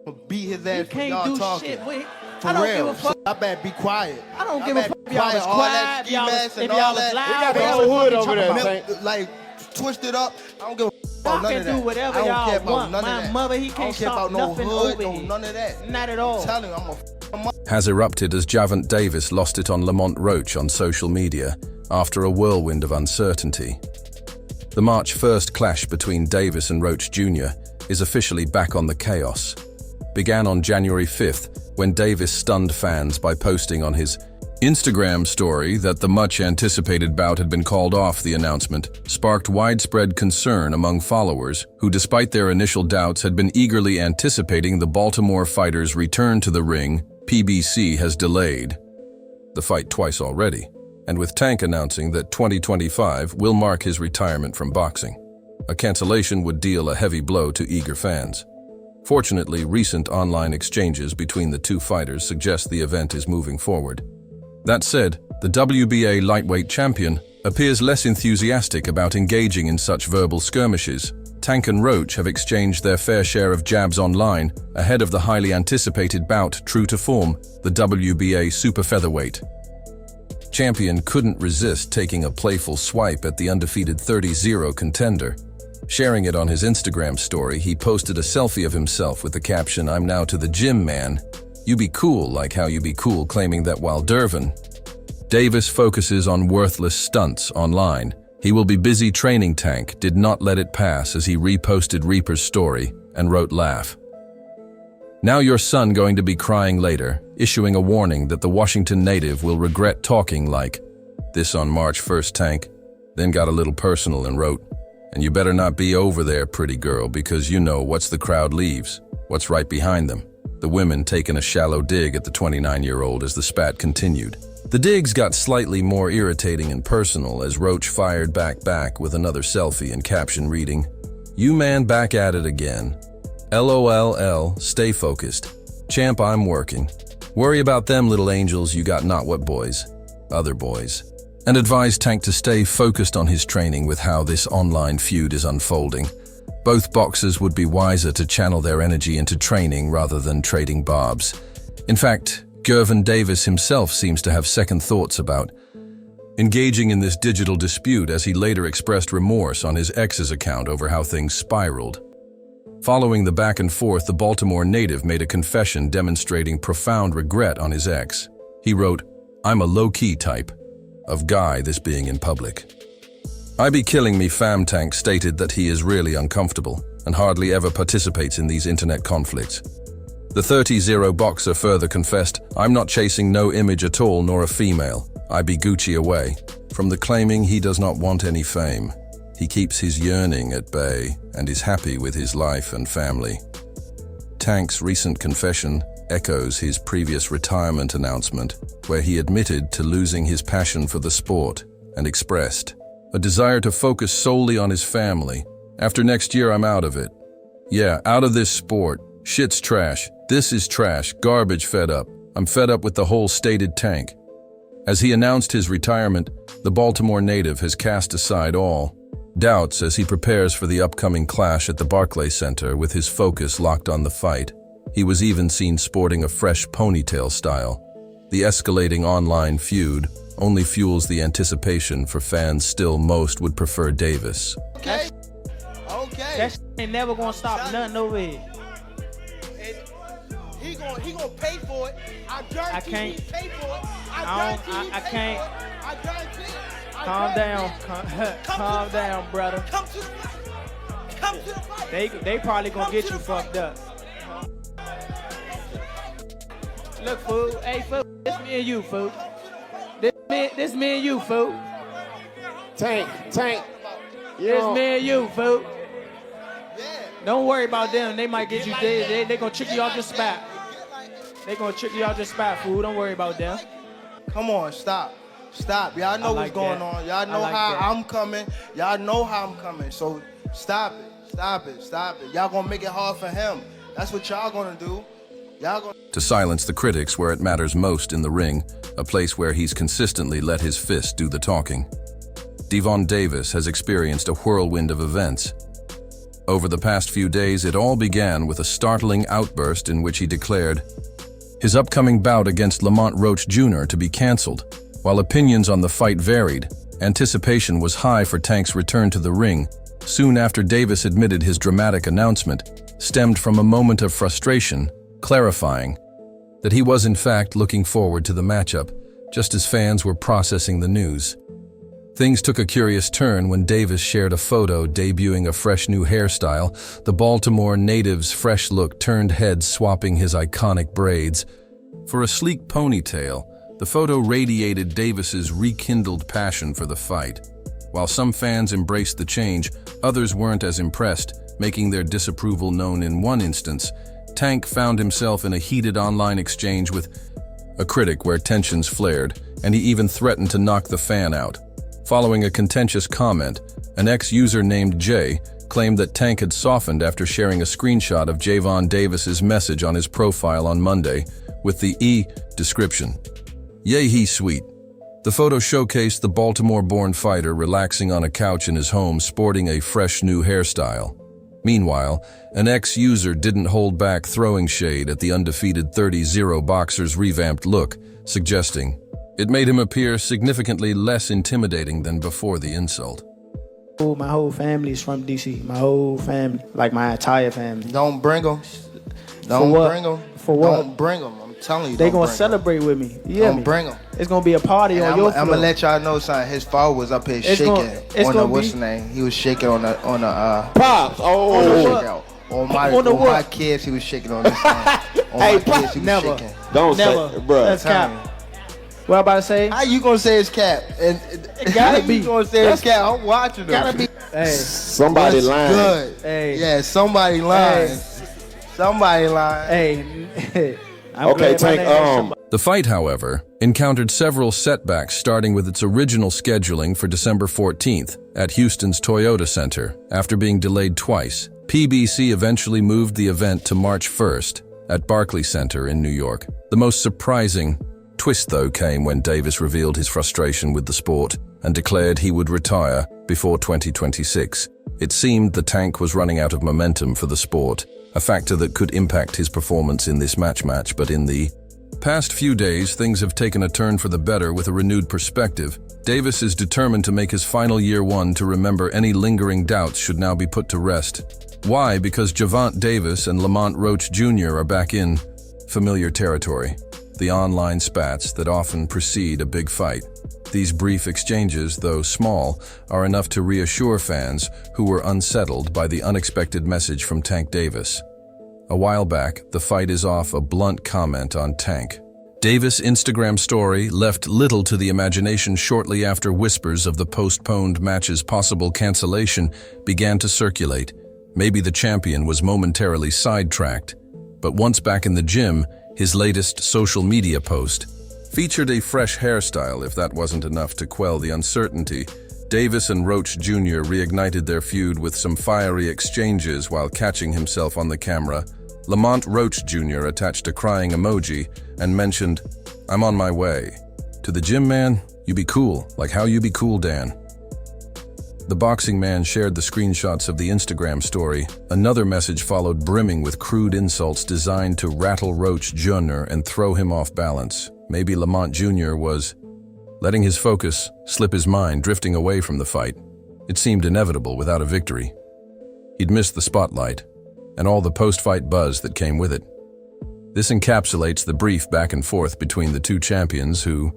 I'm gonna beat his ass for y'all do talking. Shit, wait. For I don't real. give a fuck. So I better be quiet. I don't give a fuck if y'all was all that quiet, ski y'all mask was, and if all y'all was that. loud. We got the what whole y'all hood fucking over talking there, about? Tank. Like, twisted up. I don't give a fuck Y'all about none can of that. do whatever I don't y'all care about want. none of My that. mother, he I don't can't care stop about no nothing hood, over no here. none of that. Not at all. I'm telling you, I'm a has erupted as Gervonta Davis lost it on Lamont Roach on social media after a whirlwind of uncertainty. The March 1st clash between Davis and Roach Jr. is officially back on the chaos. Began on January 5th when Davis stunned fans by posting on his Instagram story that the much-anticipated bout had been called off. The announcement sparked widespread concern among followers who, despite their initial doubts, had been eagerly anticipating the Baltimore fighter's return to the ring. PBC has delayed the fight twice already, and with Tank announcing that 2025 will mark his retirement from boxing. A cancellation would deal a heavy blow to eager fans. Fortunately, recent online exchanges between the two fighters suggest the event is moving forward. That said, the WBA lightweight champion appears less enthusiastic about engaging in such verbal skirmishes. Tank and Roach have exchanged their fair share of jabs online ahead of the highly anticipated bout true to form, the WBA super featherweight. Champion couldn't resist taking a playful swipe at the undefeated 30-0 contender. Sharing it on his Instagram story, he posted a selfie of himself with the caption, "I'm now to the gym, man. You be cool like how you be cool," claiming that while Davis focuses on worthless stunts online, he will be busy training. Tank did not let it pass as he reposted Reaper's story and wrote, "Laugh. Now your son going to be crying later," issuing a warning that the Washington native will regret talking like this on March 1st. Tank then got a little personal and wrote, "And you better not be over there, pretty girl, because you know what's the crowd leaves, what's right behind them." The women taking a shallow dig at the 29-year-old as the spat continued. The digs got slightly more irritating and personal as Roach fired back with another selfie and caption reading, "You man back at it again. LOLL, stay focused. Champ, I'm working. Worry about them little angels you got, not what boys. Other boys." And advised Tank to stay focused on his training with how this online feud is unfolding. Both boxers would be wiser to channel their energy into training rather than trading barbs. In fact, Gervonta Davis himself seems to have second thoughts about engaging in this digital dispute, as he later expressed remorse on his ex's account over how things spiraled. Following the back and forth, the Baltimore native made a confession demonstrating profound regret on his ex. He wrote, "I'm a low-key type of guy, this being in public. I be killing me fam." Tank stated that he is really uncomfortable and hardly ever participates in these internet conflicts. The 30-0 boxer further confessed, "I'm not chasing no image at all nor a female. I be Gucci away," from the claiming he does not want any fame. He keeps his yearning at bay and is happy with his life and family. Tank's recent confession echoes his previous retirement announcement, where he admitted to losing his passion for the sport and expressed a desire to focus solely on his family. "After next year, I'm out of it. Yeah, out of this sport. Shit's trash. This is trash. Garbage. Fed up. I'm fed up with the whole," stated Tank. As he announced his retirement, the Baltimore native has cast aside all doubts as he prepares for the upcoming clash at the Barclays Center with his focus locked on the fight. He was even seen sporting a fresh ponytail style. The escalating online feud only fuels the anticipation for fans. Still, most would prefer Davis. Okay. That shit ain't never gonna stop nothing over here. He gonna pay for it. I guarantee he pay for it. I can't. I guarantee it. Calm down. Calm down, brother. Come to the fight. Come to the fight. They probably gonna get you fucked up. Look, fool. Hey, fool. This me and you, fool. This me and you, fool. Tank. This me and you, fool. Don't worry about them. They might get you. They gonna trick you off your spot. They gonna trick you off your spot, fool. Don't worry about them. Come on, stop. Y'all know what's going on. Y'all know how I'm coming. Y'all know how I'm coming. So stop it. Y'all gonna make it hard for him. That's what y'all gonna do. To silence the critics where it matters most in the ring, a place where he's consistently let his fist do the talking. Gervonta Davis has experienced a whirlwind of events. Over the past few days, it all began with a startling outburst in which he declared his upcoming bout against Lamont Roach Jr. to be cancelled. While opinions on the fight varied, anticipation was high for Tank's return to the ring. Soon after Davis admitted his dramatic announcement stemmed from a moment of frustration, clarifying that he was in fact looking forward to the matchup, just as fans were processing the news. Things took a curious turn when Davis shared a photo debuting a fresh new hairstyle. The Baltimore native's fresh look turned heads, swapping his iconic braids for a sleek ponytail. The photo radiated Davis's rekindled passion for the fight. While some fans embraced the change, others weren't as impressed, making their disapproval known. In one instance, Tank found himself in a heated online exchange with a critic where tensions flared, and he even threatened to knock the fan out. Following a contentious comment, an ex-user named Jay claimed that Tank had softened after sharing a screenshot of Gervonta Davis's message on his profile on Monday with the description, "Yay, he sweet." The photo showcased the Baltimore-born fighter relaxing on a couch in his home, sporting a fresh new hairstyle. Meanwhile, an ex-user didn't hold back, throwing shade at the undefeated 30-0 boxer's revamped look, suggesting it made him appear significantly less intimidating than before the insult. My whole family is from DC. My whole family, like my entire family. Don't bring them. Don't bring them. For what? Don't bring them. I'm telling you. They gonna celebrate with me. You don't bring them. It's gonna be a party on your floor. I'm gonna let y'all know something. His father was up here shaking on the what's the name? He was shaking on the Pops. On my kids, he was shaking on this thing. On my kids, he was shaking. Don't never. say, bro. That's cap. What I'm about to say? How you gonna say it's cap? And it gotta be. You gonna say it's cap? I'm watching them. Gotta be. Hey, somebody lying. Good. Hey. Yeah, somebody lying. Hey. Somebody lying. Hey. Okay, Tank. The fight, however, encountered several setbacks, starting with its original scheduling for December 14th at Houston's Toyota Center. After being delayed twice, PBC eventually moved the event to March 1st at Barclays Center in New York. The most surprising twist, though, came when Davis revealed his frustration with the sport and declared he would retire before 2026. It seemed the Tank was running out of momentum for the sport, a factor that could impact his performance in this match, but in the past few days, things have taken a turn for the better with a renewed perspective. Davis is determined to make his final year one to remember any lingering doubts should now be put to rest. Why? Because Gervonta Davis and Lamont Roach Jr. are back in familiar territory, the online spats that often precede a big fight. These brief exchanges, though small, are enough to reassure fans who were unsettled by the unexpected message from Tank Davis. A while back, the fight is off a blunt comment on Tank. Davis' Instagram story left little to the imagination shortly after whispers of the postponed match's possible cancellation began to circulate. Maybe the champion was momentarily sidetracked, but once back in the gym, his latest social media post featured a fresh hairstyle. If that wasn't enough to quell the uncertainty, Davis and Roach Jr. reignited their feud with some fiery exchanges while catching himself on the camera. Lamont Roach Jr. attached a crying emoji and mentioned, "I'm on my way. To the gym, man? You be cool. Like how you be cool, Dan." The boxing man shared the screenshots of the Instagram story. Another message followed, brimming with crude insults designed to rattle Roach Jr. and throw him off balance. Maybe Lamont Jr. was letting his focus slip his mind, drifting away from the fight. It seemed inevitable without a victory. He'd missed the spotlight and all the post-fight buzz that came with it. This encapsulates the brief back and forth between the two champions, who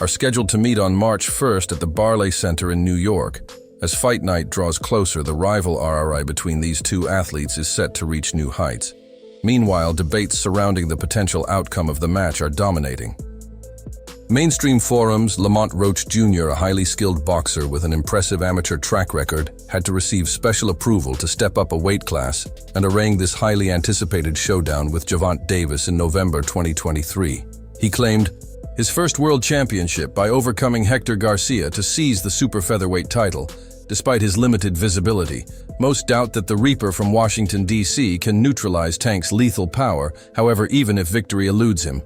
are scheduled to meet on March 1st at the Barclays Center in New York. As fight night draws closer, the rivalry between these two athletes is set to reach new heights. Meanwhile, debates surrounding the potential outcome of the match are dominating. Mainstream forums, Lamont Roach Jr., a highly skilled boxer with an impressive amateur track record, had to receive special approval to step up a weight class and arrange this highly anticipated showdown with Gervonta Davis in November 2023. He claimed his first world championship by overcoming Hector Garcia to seize the super featherweight title. Despite his limited visibility, most doubt that the Reaper from Washington, D.C. can neutralize Tank's lethal power. However, even if victory eludes him,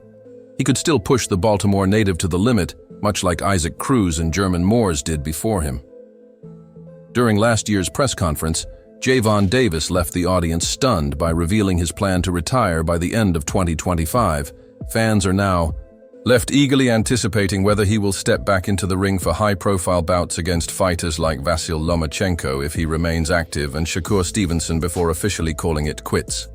he could still push the Baltimore native to the limit, much like Isaac Cruz and German Moors did before him. During last year's press conference, Gervonta Davis left the audience stunned by revealing his plan to retire by the end of 2025. Fans are now left eagerly anticipating whether he will step back into the ring for high-profile bouts against fighters like Vasyl Lomachenko if he remains active, and Shakur Stevenson before officially calling it quits.